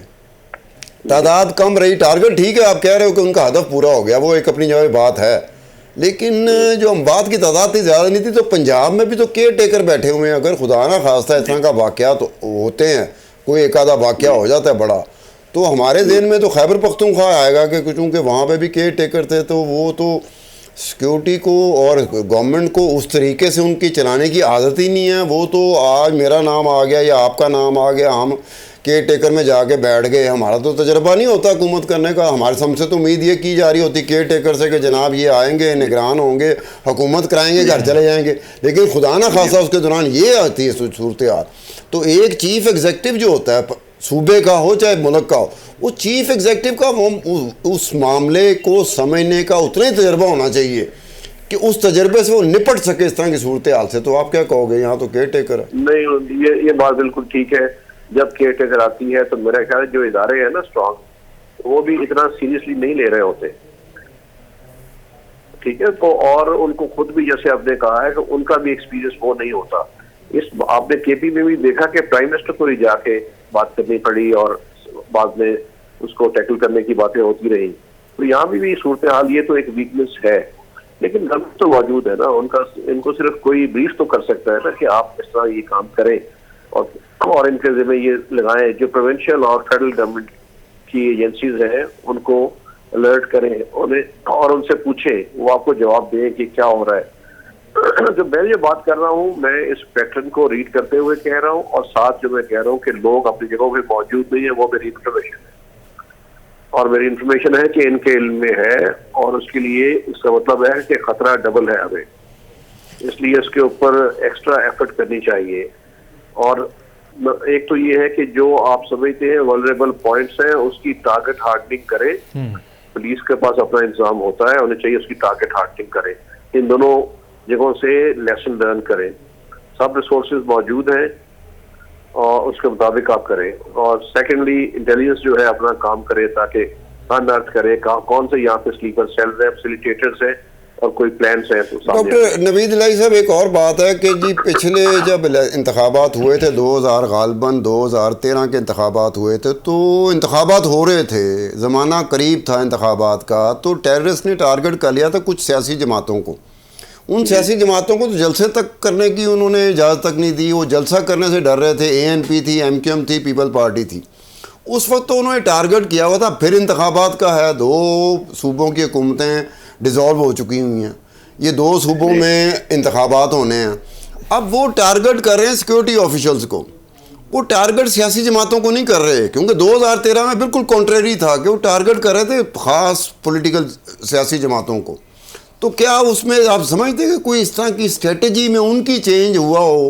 तादाद कम रही। टारगेट ठीक है, आप कह रहे हो कि उनका हदफ पूरा हो गया, वो एक अपनी जगह बात है, लेकिन जो हम बात की तादाद थी ज़्यादा नहीं थी। तो पंजाब में भी तो केयर टेकर बैठे हुए हैं। अगर खुदा ना खास्ता इस तरह का वाक़या तो होते हैं, कोई एक आधा वाक़या हो जाता है बड़ा, तो हमारे ज़हन में तो खैबर पख्तूनख्वा आएगा कि चूँकि वहाँ पे भी केयर टेकर थे तो वो तो सिक्योरिटी को और गवर्नमेंट को उस तरीके से उनकी चलाने की आदत ही नहीं है। वो तो आज मेरा नाम आ गया या आपका नाम आ गया, हम केयर टेकर में जाके बैठ गए, हमारा तो तजर्बा नहीं होता हुकूमत करने का। हमारे हमसे तो उम्मीद ये की जा रही होती केयर टेकर से कि जनाब ये आएंगे, निगरान होंगे, हुकूमत कराएंगे, घर चले जाएंगे। लेकिन खुदा ना खासा उसके दौरान ये आती है सूरत हाल। तो एक चीफ एग्जीक्यूटिव जो होता है सूबे का हो चाहे मुल्क का हो, वो चीफ एग्जीक्यूटिव का वो उस मामले को समझने का उतना ही तजर्बा होना चाहिए कि उस तजर्बे से वो निपट सके इस तरह की सूरत हाल से। तो आप क्या कहोगे, यहाँ तो केयर टेकर है? नहीं, ये बात बिल्कुल ठीक है। जब केयर टेकर आती है तो मेरा ख्याल है जो इदारे हैं ना स्ट्रॉन्ग, वो भी इतना सीरियसली नहीं ले रहे होते, ठीक है। तो और उनको खुद भी, जैसे आपने कहा है कि उनका भी एक्सपीरियंस वो नहीं होता। आपने KP में भी देखा कि प्राइम मिनिस्टर को ही जाके बात करनी पड़ी और बाद में उसको टैकल करने की बातें होती रही। तो यहाँ भी सूरत हाल, ये तो एक वीकनेस है, लेकिन गवर्नमेंट तो मौजूद है ना, इनको सिर्फ कोई ब्रीफ तो कर सकता है ना कि आप इस तरह ये काम करें और इनके जिम्मे ये लगाएं। जो प्रोविंशियल और फेडरल गवर्नमेंट की एजेंसीज हैं उनको अलर्ट करें उन्हें और उनसे पूछें, वो आपको जवाब दें कि क्या हो रहा है। जो मैं ये बात कर रहा हूँ, मैं इस पैटर्न को रीड करते हुए कह रहा हूँ, और साथ जो मैं कह रहा हूँ कि लोग अपनी जगहों पे मौजूद नहीं है, वो मेरी इंफॉर्मेशन है। और मेरी इंफॉर्मेशन है कि इनके इल्म में है, और उसके लिए इसका मतलब है कि खतरा डबल है हमें, इसलिए इसके ऊपर एक्स्ट्रा एफर्ट करनी चाहिए। और एक तो ये है कि जो आप समझते हैं वल्नरेबल पॉइंट्स हैं, उसकी टारगेट हार्डनिंग करें। पुलिस के पास अपना इंतजाम होता है, उन्हें चाहिए उसकी टारगेट हार्डनिंग करें। इन दोनों जगहों से लेसन लर्न करें। सब रिसोर्सेज मौजूद हैं और उसके मुताबिक आप करें। और सेकेंडली इंटेलिजेंस जो है अपना काम करे ताकि अनअर्थ करे कौन से यहाँ पे स्लीपर सेल्स हैं, फैसिलिटेटर्स हैं और कोई प्लान्स हैं। तो डॉक्टर नवीद इलाही साहब, एक और बात है कि जी पिछले जब इंतखाबात हुए थे 2000 गालबन 2013 के इंतखाबात हुए थे, तो इंतखाबात हो रहे थे, ज़माना करीब था इंतखाबात का, तो टेररिस्ट ने टारगेट कर लिया था कुछ सियासी जमातों को। उन सियासी जमातों को तो जलसे तक करने की उन्होंने इजाज़त तक नहीं दी, वो जलसा करने से डर रहे थे। ANP थी, MQM थी, पीपल पार्टी थी, उस वक्त तो उन्होंने टारगेट किया हुआ था। फिर इंतखाबात का है, 2 सूबों की हुकूमतें डिज़ोल्व हो चुकी हुई हैं, ये 2 सूबों में इंतखाबात होने हैं। अब वो टारगेट कर रहे हैं सिक्योरिटी ऑफिशल्स को, वो टारगेट सियासी जमातों को नहीं कर रहे, क्योंकि 2013 में बिल्कुल कॉन्ट्रेरी था कि वो टारगेट कर रहे थे ख़ास पॉलिटिकल सियासी जमातों को। तो क्या उसमें आप समझते हैं कि कोई इस तरह की स्ट्रेटजी में उनकी चेंज हुआ हो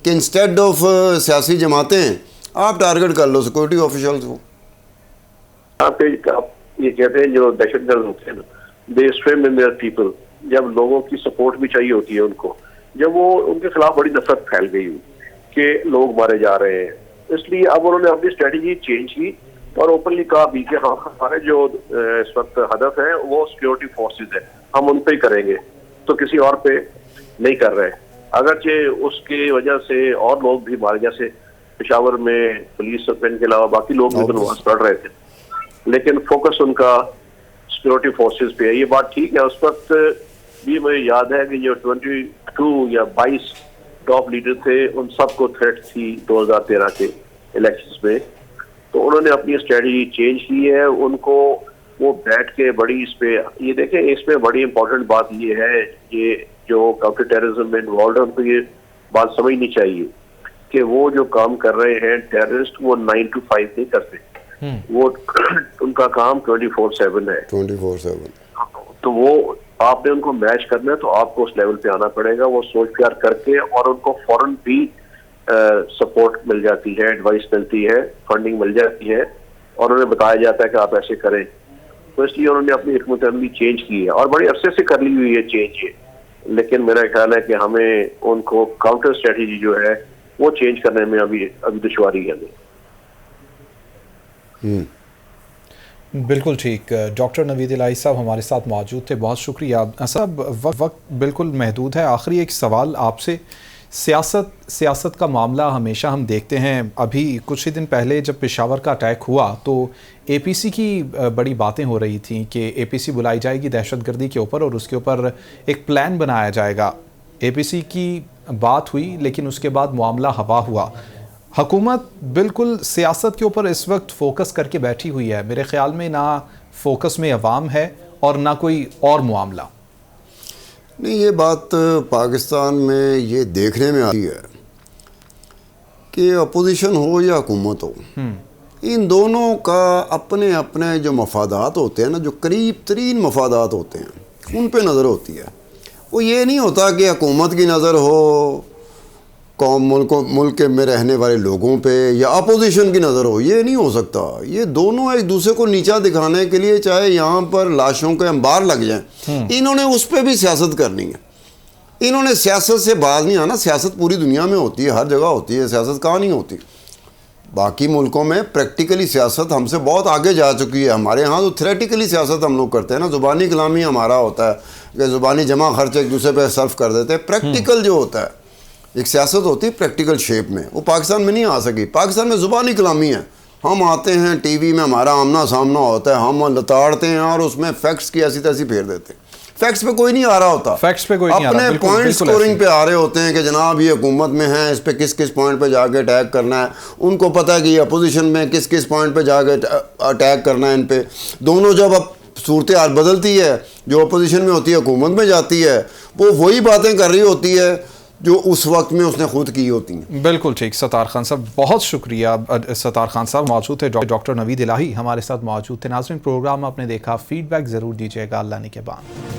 कि इंस्टेड ऑफ सियासी जमातें आप टारगेट कर लो सिक्योरिटी ऑफिशियल्स को? आप ये कहते हैं जो दहशतगर्द होते हैं ना, दे स्विम इन देयर पीपल, जब लोगों की सपोर्ट भी चाहिए होती है उनको, जब वो उनके खिलाफ बड़ी नफरत फैल गई कि लोग मारे जा रहे हैं, इसलिए अब उन्होंने अपनी स्ट्रेटजी चेंज की और ओपनली कहा भी कि हाँ हमारे जो इस वक्त हदफ है वो सिक्योरिटी फोर्सेज है, हम उन पे ही करेंगे, तो किसी और पे नहीं कर रहे। अगरचे उसकी वजह से और लोग भी मारे, जैसे पेशावर में पुलिस के अलावा बाकी लोग भी तो नमाज पढ़ रहे थे, लेकिन फोकस उनका सिक्योरिटी फोर्सेज पे है। ये बात ठीक है। उस वक्त भी मुझे याद है कि जो 22 या 22 टॉप लीडर थे उन सबको थ्रेट थी 2013 के इलेक्शंस में, तो उन्होंने अपनी स्ट्रेटजी चेंज की है। उनको वो बैठ के बड़ी इस पे, ये देखें इसमें बड़ी इंपॉर्टेंट बात ये है, ये जो काउंटर टेररिज्म में इन्वॉल्व है उनको ये बात समझनी चाहिए कि वो जो काम कर रहे हैं टेररिस्ट, वो 9 to 5 नहीं करते, वो उनका काम 24/7 है। 24/7। तो वो आपने उनको मैच करना है तो आपको उस लेवल पे आना पड़ेगा। वो सोच प्यार करके, और उनको फौरन भी सपोर्ट मिल जाती है, एडवाइस मिलती है, फंडिंग मिल जाती है, और उन्हें बताया जाता है कि आप ऐसे करें। तो इसलिए उन्होंने अपनी हिकमत अमली चेंज की है और बड़ी अरसे से कर ली हुई है चेंज ये, लेकिन मेरा ख्याल है कि हमें उनको काउंटर स्ट्रेटजी जो है वो चेंज करने में अभी दुश्वारी है। बिल्कुल ठीक। डॉक्टर नवीद इलाही साहब हमारे साथ मौजूद थे, बहुत शुक्रिया साहब। वक्त बिल्कुल महदूद है, आखिरी एक सवाल आपसे। सियासत का मामला हमेशा हम देखते हैं, अभी कुछ ही दिन पहले जब पेशावर का अटैक हुआ तो एपीसी की बड़ी बातें हो रही थी कि एपीसी बुलाई जाएगी दहशतगर्दी के ऊपर और उसके ऊपर एक प्लान बनाया जाएगा। एपीसी की बात हुई लेकिन उसके बाद मामला हवा हुआ। हुकूमत बिल्कुल सियासत के ऊपर इस वक्त फोकस करके बैठी हुई है, मेरे ख्याल में ना फोकस में अवाम है और ना कोई और मामला। नहीं, ये बात पाकिस्तान में ये देखने में आती है कि अपोजिशन हो या हुकूमत हो, इन दोनों का अपने अपने जो मफादात होते हैं ना, जो करीब तरीन मफादात होते हैं, उन पे नज़र होती है। वो ये नहीं होता कि हुकूमत की नज़र हो कौम मुल्क में रहने वाले लोगों पे, या अपोजिशन की नज़र हो, ये नहीं हो सकता। ये दोनों एक दूसरे को नीचा दिखाने के लिए, चाहे यहाँ पर लाशों के अंबार लग जाएं, इन्होंने उस पर भी सियासत करनी है। इन्होंने सियासत से बाज नहीं आना। सियासत पूरी दुनिया में होती है, हर जगह होती है, सियासत कहाँ नहीं होती। बाकी मुल्कों में प्रैक्टिकली सियासत हमसे बहुत आगे जा चुकी है। हमारे यहाँ तो थ्योरेटिकली सियासत हम लोग करते हैं ना, ज़ुबानी कलामी हमारा होता है कि ज़ुबानी जमा खर्च एक दूसरे पे सर्व कर देते हैं। प्रैक्टिकल जो होता है, एक सियासत होती है प्रैक्टिकल शेप में, वो पाकिस्तान में नहीं आ सकी। पाकिस्तान में ज़ुबानी कलामी है। हम आते हैं टीवी में, हमारा आमना सामना होता है, हम लताड़ते हैं और उसमें फैक्ट्स की ऐसी तैसी फेर देते हैं। फैक्ट्स पे कोई नहीं आ रहा होता, फैक्ट्स पे कोई नहीं आ रहा, अपने पॉइंट स्कोरिंग पे आ रहे होते हैं कि जनाब ये हुकूमत में है, इस पे किस किस पॉइंट पे जाके अटैक करना है। उनको पता है कि ये अपोजिशन में किस किस पॉइंट पे जाके अटैक करना है इन पे। दोनों जब अब सूरत हाल बदलती है, जो अपोजिशन में होती है हुकूमत में जाती है, वो वही बातें कर रही होती है जो उस वक्त में उसने खुद की होती हैं। बिल्कुल ठीक। सत्तार खान साहब, बहुत शुक्रिया। सत्तार खान साहब मौजूद थे, डॉक्टर नवीद इलाही हमारे साथ मौजूद थे। नाज़रीन, प्रोग्राम आपने देखा, फीडबैक ज़रूर दीजिएगा अल्लाह ने के बाद।